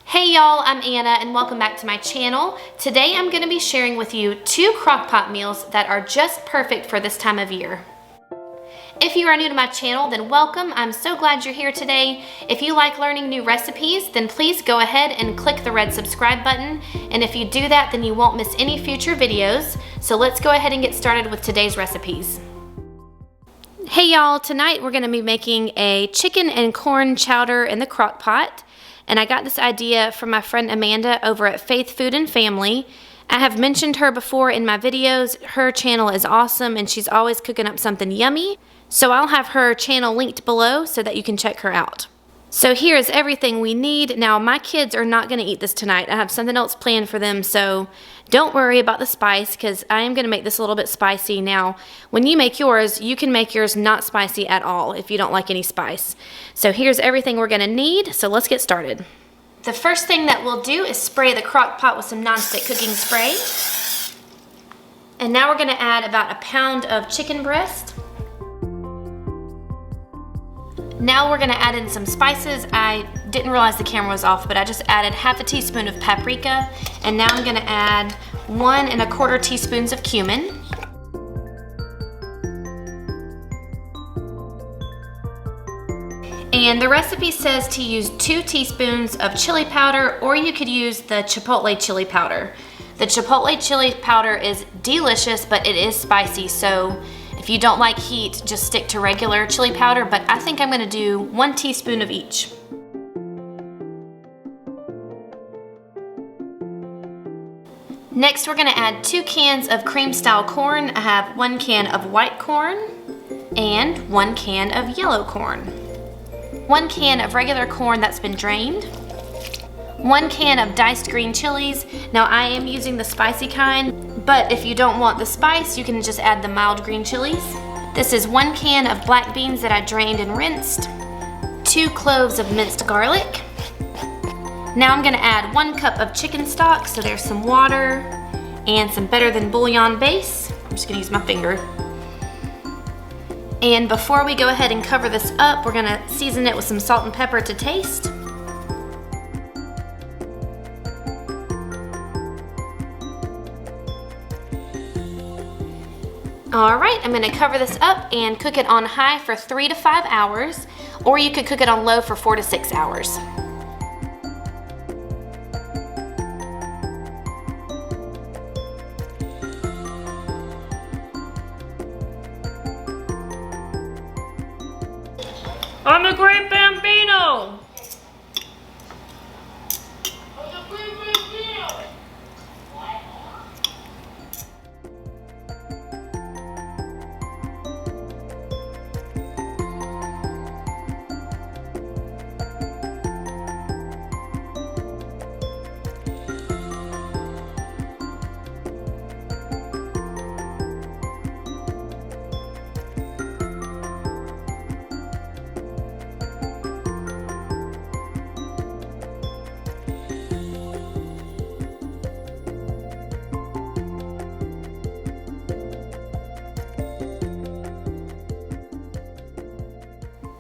Hey y'all, I'm Anna and welcome back to my channel. Today I'm going to be sharing with you 2 crockpot meals that are just perfect for this time of year. If you are new to my channel, then welcome. I'm so glad you're here today. If you like learning new recipes, then please go ahead and click the red subscribe button. And if you do that, then you won't miss any future videos. So let's go ahead and get started with today's recipes. Hey y'all, tonight we're going to be making a chicken and corn chowder in the crock pot. And I got this idea from my friend Amanda over at Faith Food and Family. I have mentioned her before in my videos. Her channel is awesome and she's always cooking up something yummy. So I'll have her channel linked below so that you can check her out. So here is everything we need. Now my kids are not going to eat this tonight. I have something else planned for them, so don't worry about the spice because I am going to make this a little bit spicy. Now when you make yours, you can make yours not spicy at all if you don't like any spice. So here's everything we're going to need, so let's get started. The first thing that we'll do is spray the crock pot with some nonstick cooking spray. And now we're going to add about 1 pound of chicken breast. Now we're going to add in some spices. I didn't realize the camera was off, but I just added half a teaspoon of paprika. And now I'm going to add 1 1/4 teaspoons of cumin. And the recipe says to use 2 teaspoons of chili powder, or you could use the chipotle chili powder. The chipotle chili powder is delicious, but it is spicy, so if you don't like heat, just stick to regular chili powder, but I think I'm gonna do 1 teaspoon of each. Next, we're gonna add 2 cans of cream style corn. I have 1 can of white corn and 1 can of yellow corn. 1 can of regular corn that's been drained. 1 can of diced green chilies. Now I am using the spicy kind, but if you don't want the spice, you can just add the mild green chilies. This is 1 can of black beans that I drained and rinsed. 2 cloves of minced garlic. Now I'm gonna add 1 cup of chicken stock, so there's some water and some better than bouillon base. I'm just gonna use my finger. And before we go ahead and cover this up, we're gonna season it with some salt and pepper to taste. All right, I'm gonna cover this up and cook it on high for 3 to 5 hours, or you could cook it on low for 4 to 6 hours. I'm a great bambino!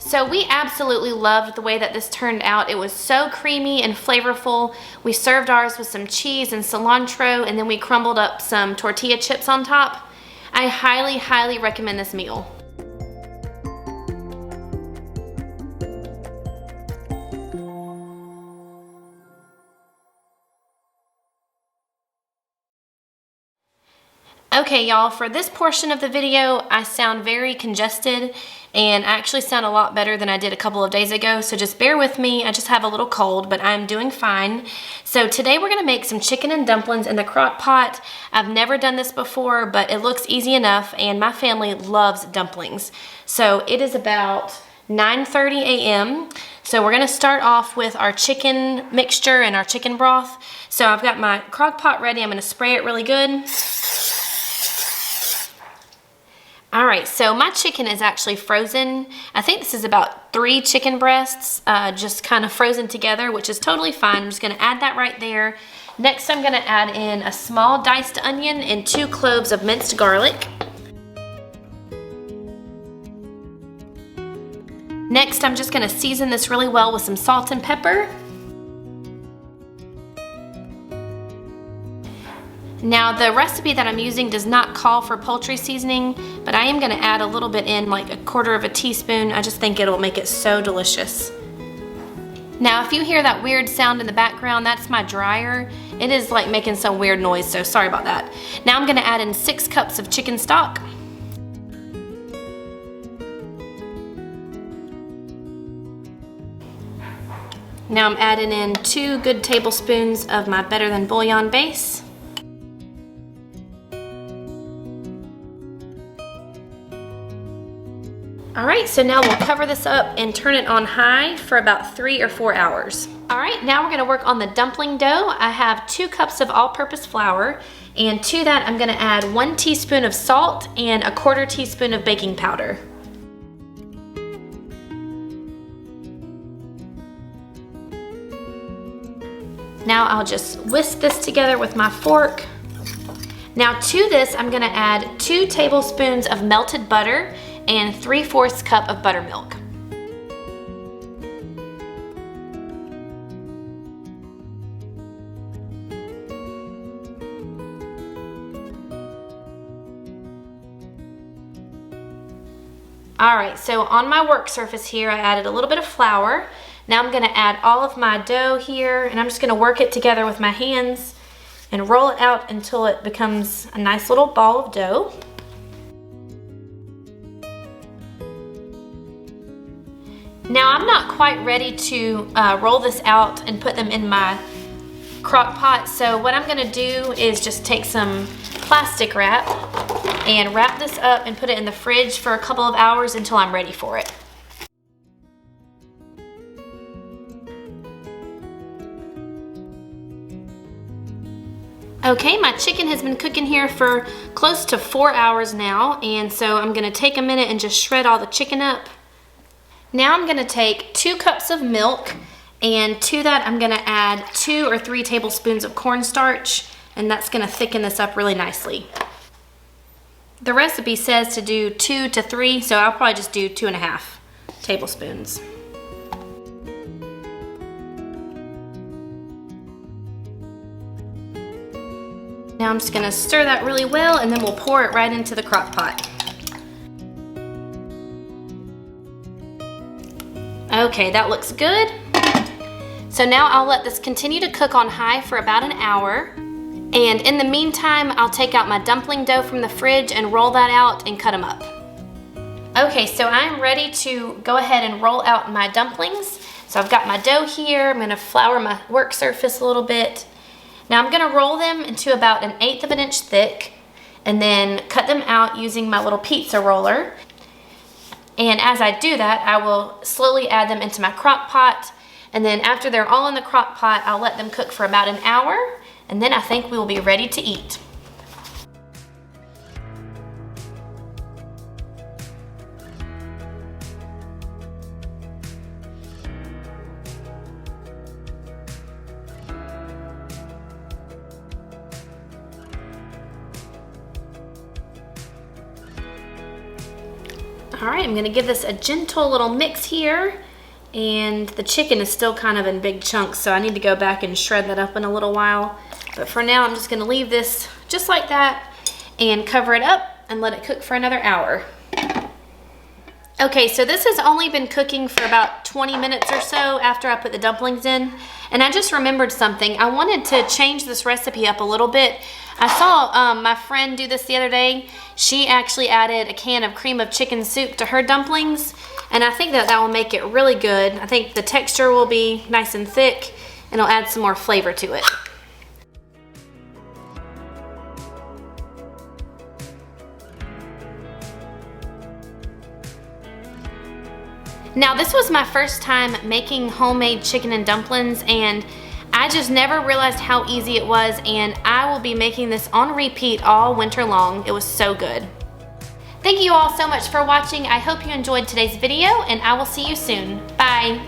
So we absolutely loved the way that this turned out. It was so creamy and flavorful. We served ours with some cheese and cilantro, and then we crumbled up some tortilla chips on top. I highly, highly recommend this meal. Okay y'all, for this portion of the video, I sound very congested and I actually sound a lot better than I did a couple of days ago, so just bear with me. I just have a little cold, but I'm doing fine. So today we're gonna make some chicken and dumplings in the crock pot. I've never done this before, but it looks easy enough and my family loves dumplings. So it is about 9:30 a.m. So we're gonna start off with our chicken mixture and our chicken broth. So I've got my crock pot ready. I'm gonna spray it really good. All right, so my chicken is actually frozen. I think this is about 3 chicken breasts, just kind of frozen together, which is totally fine. I'm just gonna add that right there. Next, I'm gonna add in a small diced onion and 2 cloves of minced garlic. Next, I'm just gonna season this really well with some salt and pepper. Now the recipe that I'm using does not call for poultry seasoning, but I am gonna add a little bit in, like 1/4 teaspoon. I just think it'll make it so delicious. Now if you hear that weird sound in the background, that's my dryer. It is like making some weird noise, so sorry about that. Now I'm gonna add in 6 cups of chicken stock. Now I'm adding in 2 good tablespoons of my Better Than bouillon base. All right, so now we'll cover this up and turn it on high for about 3 or 4 hours. All right, now we're gonna work on the dumpling dough. I have 2 cups of all-purpose flour, and to that I'm gonna add 1 teaspoon of salt and 1/4 teaspoon of baking powder. Now I'll just whisk this together with my fork. Now to this I'm gonna add 2 tablespoons of melted butter and 3/4 cup of buttermilk. All right, so on my work surface here, I added a little bit of flour. Now I'm gonna add all of my dough here, and I'm just gonna work it together with my hands and roll it out until it becomes a nice little ball of dough. Now I'm not quite ready to roll this out and put them in my crock pot, so what I'm gonna do is just take some plastic wrap and wrap this up and put it in the fridge for a couple of hours until I'm ready for it. Okay, my chicken has been cooking here for close to 4 hours now, and so I'm gonna take a minute and just shred all the chicken up. Now I'm gonna take 2 cups of milk, and to that I'm gonna add 2 or 3 tablespoons of cornstarch, and that's gonna thicken this up really nicely. The recipe says to do 2 to 3, so I'll probably just do 2.5 tablespoons. Now I'm just gonna stir that really well, and then we'll pour it right into the crock pot. Okay, that looks good. So now I'll let this continue to cook on high for about an hour. And in the meantime, I'll take out my dumpling dough from the fridge and roll that out and cut them up. Okay, so I'm ready to go ahead and roll out my dumplings. So I've got my dough here. I'm gonna flour my work surface a little bit. Now I'm gonna roll them into about 1/8 of an inch thick and then cut them out using my little pizza roller. And as I do that, I will slowly add them into my crock pot. And then after they're all in the crock pot, I'll let them cook for about an hour. And then I think we will be ready to eat. All right, I'm gonna give this a gentle little mix here, and the chicken is still kind of in big chunks, so I need to go back and shred that up in a little while. But for now, I'm just gonna leave this just like that and cover it up and let it cook for another hour. Okay, so this has only been cooking for about 20 minutes or so after I put the dumplings in, and I just remembered something. I wanted to change this recipe up a little bit. I saw my friend do this the other day. She actually added a can of cream of chicken soup to her dumplings, and I think that will make it really good. I think the texture will be nice and thick, and it'll add some more flavor to it. Now this was my first time making homemade chicken and dumplings, and I just never realized how easy it was, and I will be making this on repeat all winter long. It was so good. Thank you all so much for watching. I hope you enjoyed today's video, and I will see you soon. Bye.